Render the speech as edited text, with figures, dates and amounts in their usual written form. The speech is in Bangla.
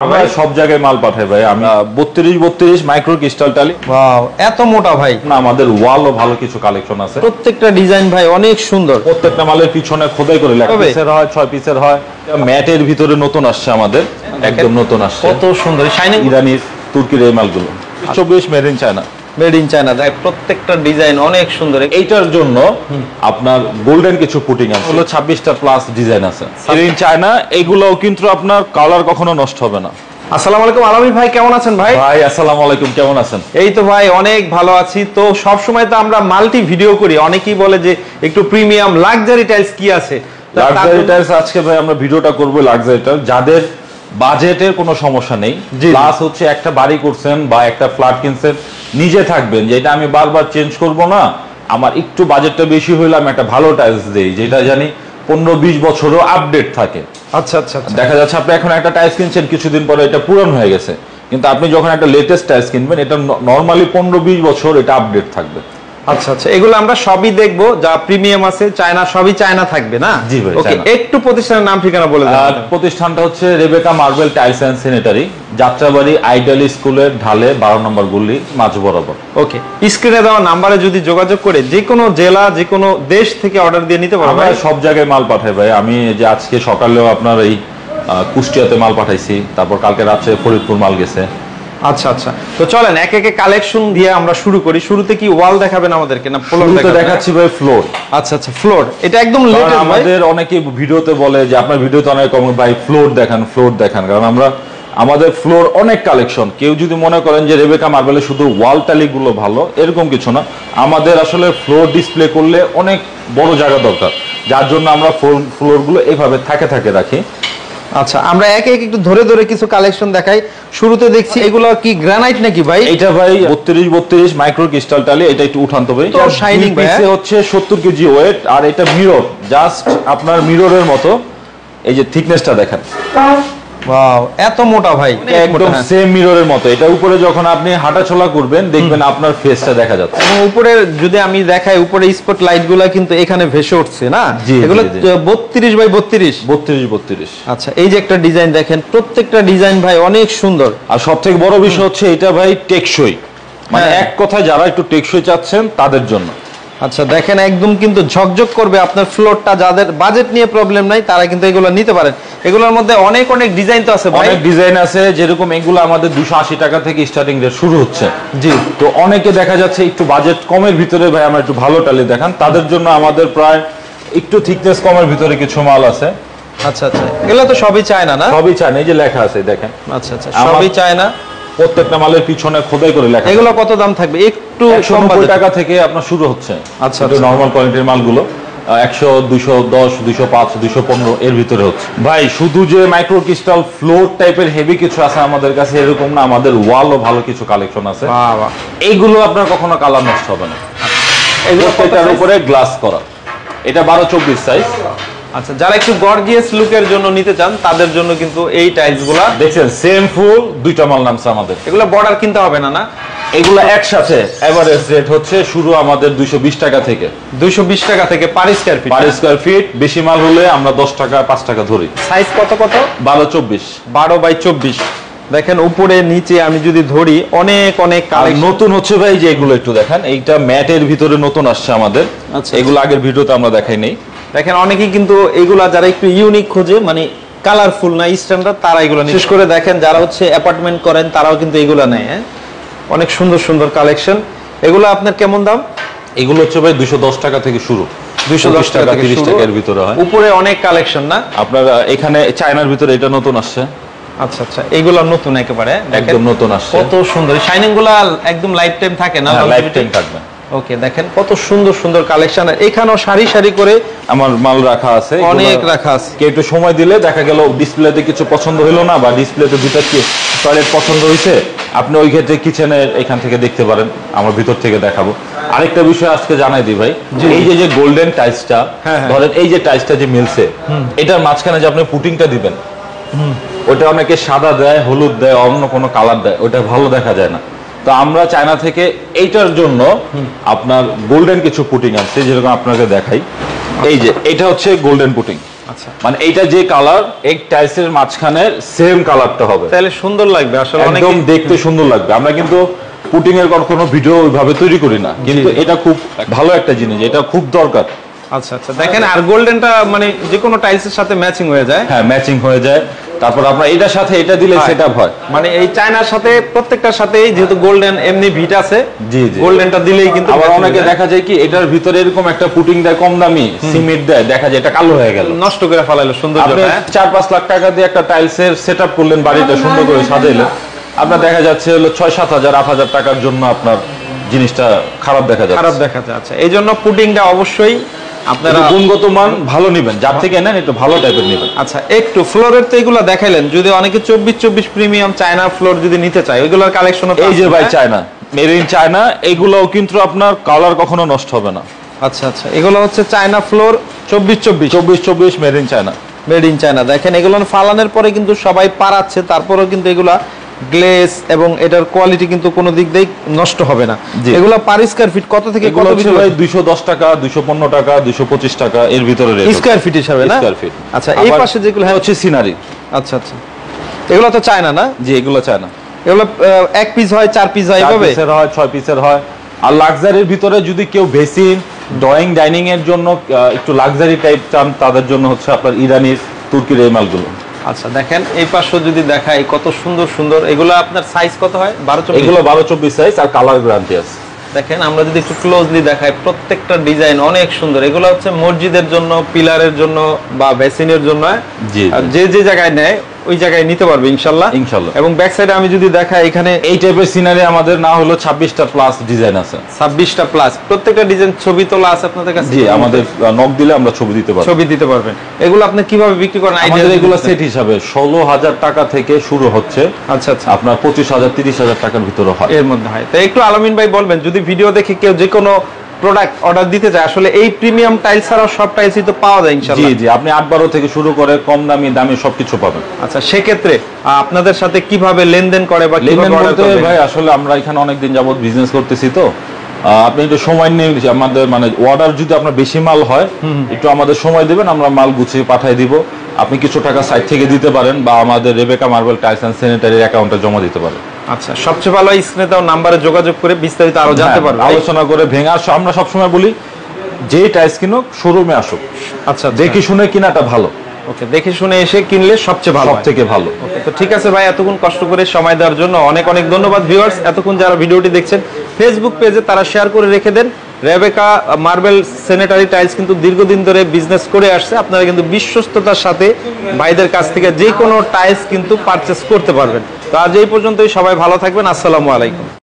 আমরা সব জায়গায় মাল পাঠাই ভাই। আমি 32 মাইক্রো ক্রিস্টাল টালি। ওয়াও, এত মোটা ভাই। না, আমাদের ওয়ালও ভালো কিছু কালেকশন আছে। প্রত্যেকটা ডিজাইন ভাই অনেক সুন্দর। প্রত্যেকটা মালের পিছনে খোদাই করে লেখা পিসের হয়, 6 পিসের হয়। ম্যাটের ভিতরে নতুন আসছে আমাদের, একদম নতুন আসছে। কত সুন্দর শাইনিং। ইরানি তুর্কির এই মালগুলো 24 made in China. Made in China. দেখ প্রত্যেকটা ডিজাইন অনেক সুন্দর। এইটার জন্য আপনার গোল্ডেন কিছু পুটিং আছে, হলো 26টা প্লাস ডিজাইন আছে মেড ইন চায়না। এইগুলোও কিন্তু আপনার কালার কখনো নষ্ট হবে না। আসসালামু আলাইকুম আলামিন ভাই, কেমন আছেন ভাই? ভাই আসসালামু আলাইকুম, কেমন আছেন? এই তো ভাই অনেক ভালো আছি। তো সব সময় তো আমরা মাল্টি ভিডিও করি, অনেকেই বলে যে একটু প্রিমিয়াম লাক্সারি টাইলস কি আছে। লাক্সারি টাইলস আজকে ভাই আমরা ভিডিওটা করব লাক্সারি টাইলস, যাদের বাজেটের কোনো সমস্যা নেই, প্লাস হচ্ছে একটা বাড়ি করছেন বা একটা ফ্ল্যাট কিনছেন, নিজে থাকবেন যে এটা আমি বারবার চেঞ্জ করব না, আমার একটু বাজেটটা বেশি হইলে আমি একটা ভালো টাইলস দেই যেটা জানি 15-20 বছরও আপডেট থাকে। আচ্ছা আচ্ছা। দেখা যাচ্ছে আপনি এখন একটা টাইলস কিনছেন, কিছুদিন পরে এটা পুরান হয়ে গেছে, কিন্তু আপনি যখন একটা লেটেস্ট টাইলস কিনবেন এটা নরমালি 15-20 বছর এটা আপডেট থাকবে। আচ্ছা আচ্ছা, এগুলো আমরা সবই দেখবো, যা প্রিমিয়াম আছে চায়না, সবই চায়না থাকবে না? জি ভাই। ওকে, একটু প্রতিষ্ঠানের নাম ঠিকানা বলে দেন। প্রতিষ্ঠানটা হচ্ছে Rebecca marble tiles and sanitary, Jatrabari ideal স্কুলের ঢালে 12 নম্বর গলি, মাঝ বরাবর। ওকে, স্ক্রিনে দেওয়া নাম্বারে যদি যোগাযোগ করে যে কোনো জেলা, যে কোনো দেশ থেকে অর্ডার দিয়ে নিতে পারবেন। আমরা সব জায়গায় মাল পাঠাই ভাই। আমি যে আজকে সকালেও আপনার এই কুষ্টিয়াতে মাল পাঠাইছি, তারপর কালকে রাতে ফরিদপুর মাল গেছে। আচ্ছা আচ্ছা, তো চলেন এক একে কালেকশন দিয়ে আমরা শুরু করি। শুরুতে কি ওয়াল দেখাবেন আমাদেরকে না ফ্লোর দেখাচ্ছি ভাই? ফ্লোর। আচ্ছা আচ্ছা, ফ্লোর এটা একদম লেটেস্ট। আমাদের অনেকে ভিডিওতে বলে যে আপনার ভিডিওতে অনেক কম ভাই ফ্লোর দেখান, ফ্লোর দেখান, কারণ আমাদের ফ্লোর অনেক কালেকশন। কেউ যদি মনে করেন যে রেবেকা মার্বেলে শুধু ওয়াল টালি গুলো ভালো, এরকম কিছু না। আমাদের আসলে ফ্লোর ডিসপ্লে করলে অনেক বড় জায়গা দরকার, যার জন্য আমরা ফ্লোর গুলো এইভাবে থাকে রাখি। আচ্ছা, আমরা একে এক একটু ধরে ধরে কিছু কালেকশন দেখাই। শুরুতে দেখছি এগুলো কি গ্রানাইট নাকি ভাই? এটা ভাই 32 মাইক্রো ক্রিস্টাল টালি। এটা একটু উঠান্ত ভাই, তো শাইনিং পিসে হচ্ছে 70 কেজি ওয়েট। আর এটা মিরর, জাস্ট আপনার মিররের মতো। এই যে থিকনেসটা দেখেন, ওয়াও, এত মোটা ভাই, একদম সেম মিররের মতো। এটা উপরে যখন আপনি হাঁটাচলা করবেন দেখবেন আপনার ফেসটা দেখা যাচ্ছে। এবং উপরে যদি আমি দেখাই, উপরে স্পট লাইট গুলা কিন্তু এখানে ভেসে উঠছে না? এগুলো 32 বাই 32। আচ্ছা, এই যে একটা ডিজাইন দেখেন, প্রত্যেকটা ডিজাইন ভাই অনেক সুন্দর। আর সবথেকে বড় বিষয় হচ্ছে এটা ভাই টেকসই, মানে এক কথায় যারা একটু টেকসই চাচ্ছেন তাদের জন্য। আচ্ছা দেখেন, একদম কিন্তু ঝকঝক করবে আপনার ফ্লোরটা। যাদের বাজেট নিয়ে প্রবলেম নাই তারা কিন্তু এগুলো নিতে পারেন। এগুলোর মধ্যে অনেক অনেক ডিজাইন তো আছে ভাই। অনেক ডিজাইন আছে, যেরকম এগুলো আমাদের 280 টাকা থেকে স্টার্টিং রেট শুরু হচ্ছে। জি, তো অনেকে দেখা যাচ্ছে একটু বাজেট কমের ভিতরে ভাই আমরা একটু ভালো টালি দেখান, তাদের জন্য আমাদের প্রায় একটু থিকনেস কমের ভিতরে কিছু মাল আছে। আচ্ছা আচ্ছা, এগুলো তো সবই চায়না না? সবই চায়না, এই যে লেখা আছে দেখেন। আচ্ছা আচ্ছা, সবই চায়না। প্রত্যেকটা মালের পিছনে খোদাই করে লেখা। এগুলো কত দাম থাকবে? একটু 190 টাকা থেকে আপনার শুরু হচ্ছে। আচ্ছা, নরমাল কোয়ালিটির মালগুলো 100, 210, 205, 215 এর ভিতরে হচ্ছে ভাই। শুধু যে মাইক্রো ক্রিস্টাল ফ্লোর টাইপের হেভি কিছু আছে আমাদের কাছে এরকম না, আমাদের ওয়ালও ভালো কিছু কালেকশন আছে। এইগুলো আপনার কখনো কালার নষ্ট হবে না। এগুলো এটার উপরে গ্লাস করা। এটা 12-24 সাইজ। আচ্ছা, যারা একটু গর্জিয়াস লুকের জন্য নিতে চান তাদের জন্য কিন্তু এই টাইলস গুলা দেখছেন, সেম ফুল দুইটা মাল নামছে আমাদের। এগুলো বর্ডার কিনতে হবে না? না, এগুলো একসাথে এভারেজ রেট হচ্ছে শুরু আমাদের 220 টাকা থেকে। 220 টাকা থেকে per square feet. Per square feet. বেশি মাল হলে আমরা 10 টাকা 5 টাকা ধরি। সাইজ কত? 12-24। 12 বাই 24। দেখেন উপরে নিচে আমি যদি ধরি অনেক অনেক কালেকশন নতুন হচ্ছে ভাই। যে এগুলো একটু দেখেন, এইটা ম্যাটের ভিতরে নতুন আসছে আমাদের। আচ্ছা, এগুলো আগের ভিডিওতে আমরা দেখাই নেই। দেখেন অনেকেই কিন্তু এগুলা যারা একটু ইউনিক খোঁজে, মানে কালারফুল না স্ট্যান্ডার্ড, তারা এগুলো বিশেষ করে দেখেন যারা হচ্ছে অ্যাপার্টমেন্ট করেন তারাও কিন্তু এগুলো নেয়। অনেক সুন্দর সুন্দর কালেকশন। এগুলো আপনার কেমন দাম? এগুলো হচ্ছে ভাই 210 টাকা থেকে শুরু। 210 টাকা 30 টাকার ভিতরে হয়। উপরে অনেক কালেকশন না? আপনার এখানে চায়নার ভিতরে এটা নতুন আসছে। আচ্ছা আচ্ছা, এগুলো নতুন একেবারে একদম নতুন আসছে। কত সুন্দর শাইনিং গুলো, একদম লাইফ টাইম থাকে না? লাইফ টাইম থাকবে। ওকে, দেখেন কত সুন্দর সুন্দর কালেকশন। এখানেও সারি সারি করে আমার মাল রাখা আছে, অনেক রাখা আছে। কেউ একটু সময় দিলে দেখা গেল ডিসপ্লেতে কিছু পছন্দ হলো না, বা ডিসপ্লেতে দুটো টয়লেট পছন্দ হয়েছে, আপনি ওই ক্ষেত্রে কিচেনের এখান থেকে দেখতে পারেন, আমার ভিতর থেকে দেখাবো। আরেকটা বিষয় আজকে জানাই দিই ভাই, এই যে গোল্ডেন টাইলসটা, ধরেন এই যে টাইলসটা যে মিলছে, এটার মাঝখানে যে আপনি পুটিংটা দিবেন, ওটা অনেকে সাদা দেয়, হলুদ দেয়, অন্য কোনো কালার দেয়, ওটা ভালো দেখা যায় না। তো আমরা চায়না থেকে এইটার জন্য আপনার গোল্ডেন কিছু পুটিং আছে, যেরকম আপনাকে দেখাই। এই যে এটা হচ্ছে গোল্ডেন পুটিং। আচ্ছা, মানে এইটা যে কালার এই টাইলসের মাঝখানে সেম কালারটা হবে, তাহলে সুন্দর লাগবে আসলে, একদম দেখতে সুন্দর লাগবে। আমরা কিন্তু পুটিং এর কোনো ভিডিও ওইভাবে তৈরি করি না, কিন্তু এটা খুব ভালো একটা জিনিস, এটা খুব দরকার। আচ্ছা আচ্ছা, দেখেন আর গোল্ডেনটা মানে যে কোনো টাইলসের সাথে ম্যাচিং হয়ে যায়। হ্যাঁ, ম্যাচিং হয়ে যায়। তারপর আপনার এটার সাথে এটা দিলে সেটআপ হয়, মানে এই চায়নার সাথে প্রত্যেকটার সাথে যেহেতু গোল্ডেন এমনি ভিট আছে, জি জি, গোল্ডেনটা দিলেই কিন্তু আবার অনেকে দেখা যায় কি এটার ভিতরে এরকম একটা পুটিং দেয় কম দামি সিমেন্ট দেয়, দেখা যায় এটা কালো হয়ে গেল, নষ্ট করে ফেলাইলো সুন্দর। আপনি 4-5 লাখ টাকা দিয়ে একটা টাইলসের সেটআপ করলেন, বাড়িটা সুন্দর করে সাজাইলেন, আপনার দেখা যাচ্ছে হলো 6-7 হাজার 8 হাজার টাকার জন্য আপনার জিনিসটা খারাপ দেখা যাচ্ছে, খারাপ দেখা যাচ্ছে। এই জন্য পুটিংটা অবশ্যই আপনারা গুণগত মান ভালো নেবেন, যার থেকে নেন একটু ভালো টাইপের নেবেন। আচ্ছা, একটু ফ্লোরের তো এগুলো দেখাইলেন, যদি অনেকে 24 প্রিমিয়াম চায়না ফ্লোর যদি নিতে চায় ওইগুলোর কালেকশন এই যে ভাই চায়না, মেড ইন চায়না, এগুলোও কিন্তু আপনার কালার কখনো নষ্ট হবে না। আচ্ছা আচ্ছা, এগুলো হচ্ছে China floor 24 made in China, made in China. দেখেন এগুলো ফালানোর পরে কিন্তু সবাই পারাচ্ছে, তারপরেও কিন্তু এগুলা গ্লেজ এবং এটার কোয়ালিটি কিন্তু কোনো দিক দিয়ে নষ্ট হবে না। এগুলো পার স্কয়ার ফিট কত থেকে কত ভিতরে? ভাই 210 টাকা, 215 টাকা, 225 টাকা এর ভিতরে রেট, স্কয়ার ফিট হিসাবে না? Square feet. আচ্ছা, এই পাশে যেগুলো হচ্ছে সিনারি। আচ্ছা আচ্ছা, এগুলো তো চায়না না? জি, এগুলো চায়না। এগুলো 1 পিস হয়, 4 পিস হয়, এভাবে 4 পিসের হয়, 6 পিসের হয়। আর লাক্সারির ভিতরে যদি কেউ বেসিন, ড্রয়িং, ডাইনিং এর জন্য একটু লাক্সারি টাইপ চান, তাদের জন্য হচ্ছে আপনার ইরানির, তুর্কির এই মালগুলো। আচ্ছা, দেখেন এই পাশে যদি দেখাই কত সুন্দর সুন্দর, এগুলো আপনার সাইজ কত হয়? 12-24? এগুলো 12-24 সাইজ আর কালার গ্যারান্টি আছে। দেখেন আমরা যদি একটু ক্লোজলি দেখাই, প্রত্যেকটা ডিজাইন অনেক সুন্দর। এগুলো হচ্ছে মসজিদের জন্য, পিলারের জন্য বা বেসিনের জন্য, জি, যে যে জায়গায় নেয় ওই জায়গায় নিতে পারবে ইনশাআল্লাহ। ইনশাআল্লাহ। এবং ব্যাক সাইডে আমি যদি দেখাই, এখানে এই টাইপের সিনারি আমাদের না হলো 26টা প্লাস ডিজাইন আছে, 26টা প্লাস, প্রত্যেকটা ডিজাইন ছবি তোলা আছে আপনাদের কাছে? জি, আমাদের নক দিলে আমরা ছবি দিতে পারবো, ছবি দিতে পারবেন। এগুলো আপনি কিভাবে বিক্রি করেন? আমাদের এগুলো সেট হিসাবে 16,000 টাকা থেকে শুরু হচ্ছে। আচ্ছা আচ্ছা, আপনার 25,000-30,000 টাকার ভিতরে হয়, এর মধ্যে হয়। তো একটু আলামিন ভাই বলবেন, যদি ভিডিও দেখে কেউ যে কোনো প্রোডাক্ট অর্ডার দিতে চায়, আসলে এই প্রিমিয়াম টাইলস ছাড়াও সব টাইলসই তো পাওয়া যায় ইনশাআল্লাহ? জি জি, আপনি 8-12 থেকে শুরু করে কম দামি দামি সবকিছু পাবেন। আচ্ছা, সেক্ষেত্রে আপনাদের সাথে কিভাবে লেনদেন করে বা লেনদেন কিভাবে অর্ডার করতে করবে? ভাই আসলে আমরা এখানে অনেকদিন যাবত বিজনেস করতেছি, তো আপনি একটু সময় নিয়ে আমাদের মানে অর্ডার যদি আপনার বেশি মাল হয় একটু আমাদের সময় দিবেন, আমরা মাল গুছিয়ে পাঠিয়ে দিব। আপনি কিছু টাকা সাইড থেকে দিতে পারেন বা আমাদের রেবেকা মার্বেল টাইলস এন্ড স্যানিটারির অ্যাকাউন্টে জমা দিতে পারেন। আচ্ছা, সবচেয়ে ভালো স্ক্রিনে দাও নাম্বারে যোগাযোগ করে বিস্তারিত আরো জানতে পারবেন, আলোচনা করে ভেঙে। আমরা সবসময় বলি যে টাইলস কিনুক শোরুমে আসুক, আচ্ছা দেখে শুনে কিনাটা ভালো। ওকে, দেখে শুনে এসে কিনলে সবচেয়ে ভালো, সব থেকে ভালো। ওকে, তো ঠিক আছে ভাই, এতক্ষণ কষ্ট করে সময় দেওয়ার জন্য অনেক অনেক ধন্যবাদ। ভিউয়ার্স, এতক্ষণ যারা ভিডিওটি দেখছেন ফেসবুক পেজে, তারা শেয়ার করে রেখে দেন। রেবেকা মার্বেল স্যানিটারি টাইলস কিন্তু দীর্ঘদিন ধরে বিজনেস করে আসছে, আপনারা কিন্তু বিশ্বস্ততার সাথে ভাইদের কাছ থেকে যে কোনো টাইলস কিন্তু পারচেস করতে পারবেন। তো আজ এই পর্যন্তই, সবাই ভালো থাকবেন, আসসালামু আলাইকুম।